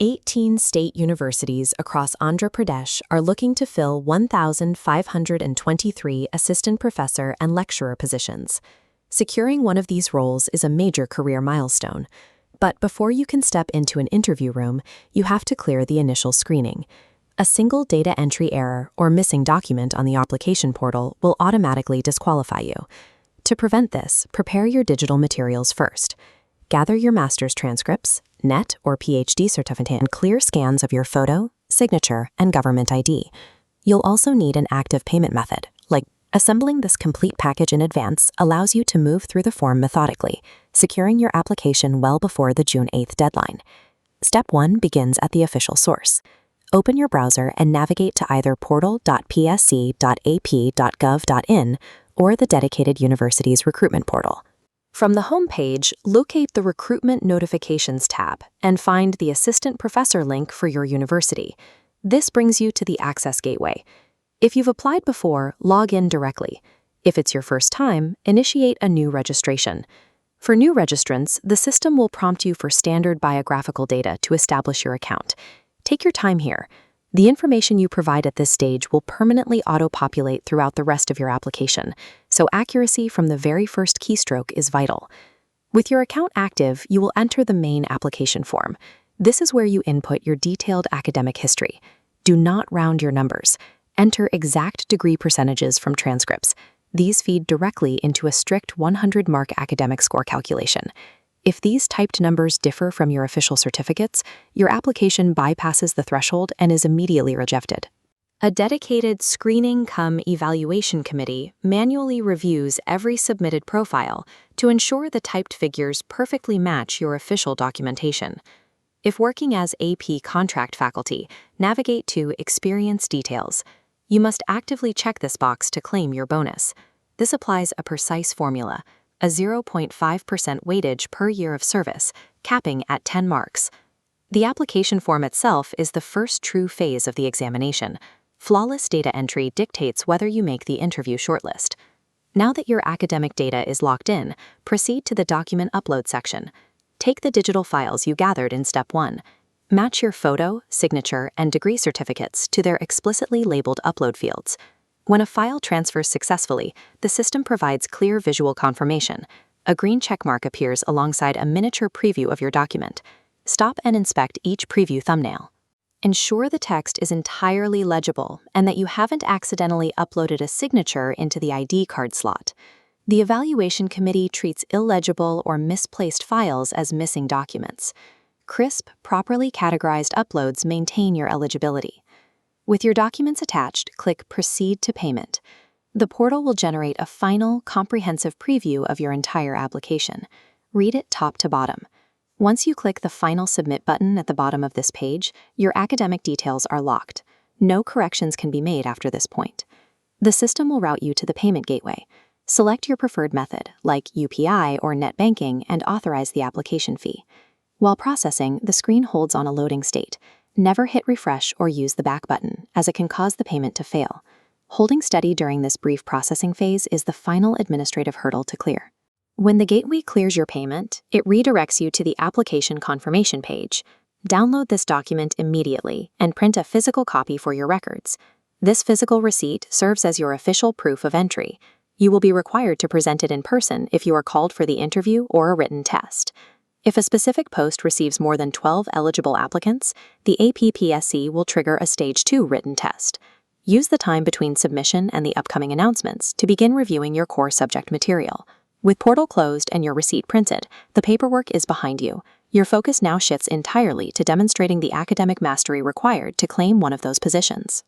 18 state universities across Andhra Pradesh are looking to fill 1,523 assistant professor and lecturer positions. Securing one of these roles is a major career milestone. But before you can step into an interview room, you have to clear the initial screening. A single data entry error or missing document on the application portal will automatically disqualify you. To prevent this, prepare your digital materials first. Gather your master's transcripts, NET or PhD certificate, and clear scans of your photo, signature, and government ID. You'll also need an active payment method, like assembling this complete package in advance allows you to move through the form methodically, securing your application well before the June 8th deadline. Step 1 begins at the official source. Open your browser and navigate to either portal.psc.ap.gov.in or the dedicated university's recruitment portal. From the home page, locate the Recruitment Notifications tab and find the Assistant Professor link for your university. This brings you to the Access Gateway. If you've applied before, log in directly. If it's your first time, initiate a new registration. For new registrants, the system will prompt you for standard biographical data to establish your account. Take your time here. The information you provide at this stage will permanently auto-populate throughout the rest of your application, so accuracy from the very first keystroke is vital. With your account active, you will enter the main application form. This is where you input your detailed academic history. Do not round your numbers. Enter exact degree percentages from transcripts. These feed directly into a strict 100-mark academic score calculation. If these typed numbers differ from your official certificates, your application bypasses the threshold and is immediately rejected. A dedicated screening-cum-evaluation committee manually reviews every submitted profile to ensure the typed figures perfectly match your official documentation. If working as AP contract faculty, navigate to Experience Details. You must actively check this box to claim your bonus. This applies a precise formula, a 0.5% weightage per year of service, capping at 10 marks. The application form itself is the first true phase of the examination. Flawless data entry dictates whether you make the interview shortlist. Now that your academic data is locked in, proceed to the Document Upload section. Take the digital files you gathered in Step 1. Match your photo, signature, and degree certificates to their explicitly labeled upload fields. When a file transfers successfully, the system provides clear visual confirmation. A green checkmark appears alongside a miniature preview of your document. Stop and inspect each preview thumbnail. Ensure the text is entirely legible and that you haven't accidentally uploaded a signature into the ID card slot. The evaluation committee treats illegible or misplaced files as missing documents. Crisp, properly categorized uploads maintain your eligibility. With your documents attached, click Proceed to Payment. The portal will generate a final, comprehensive preview of your entire application. Read it top to bottom. Once you click the Final Submit button at the bottom of this page, your academic details are locked. No corrections can be made after this point. The system will route you to the payment gateway. Select your preferred method, like UPI or net banking, and authorize the application fee. While processing, the screen holds on a loading state. Never hit refresh or use the back button, as it can cause the payment to fail. Holding steady during this brief processing phase is the final administrative hurdle to clear. When the gateway clears your payment, it redirects you to the application confirmation page. Download this document immediately and print a physical copy for your records. This physical receipt serves as your official proof of entry. You will be required to present it in person if you are called for the interview or a written test. If a specific post receives more than 12 eligible applicants, the APPSC will trigger a Stage 2 written test. Use the time between submission and the upcoming announcements to begin reviewing your core subject material. With portal closed and your receipt printed, the paperwork is behind you. Your focus now shifts entirely to demonstrating the academic mastery required to claim one of those positions.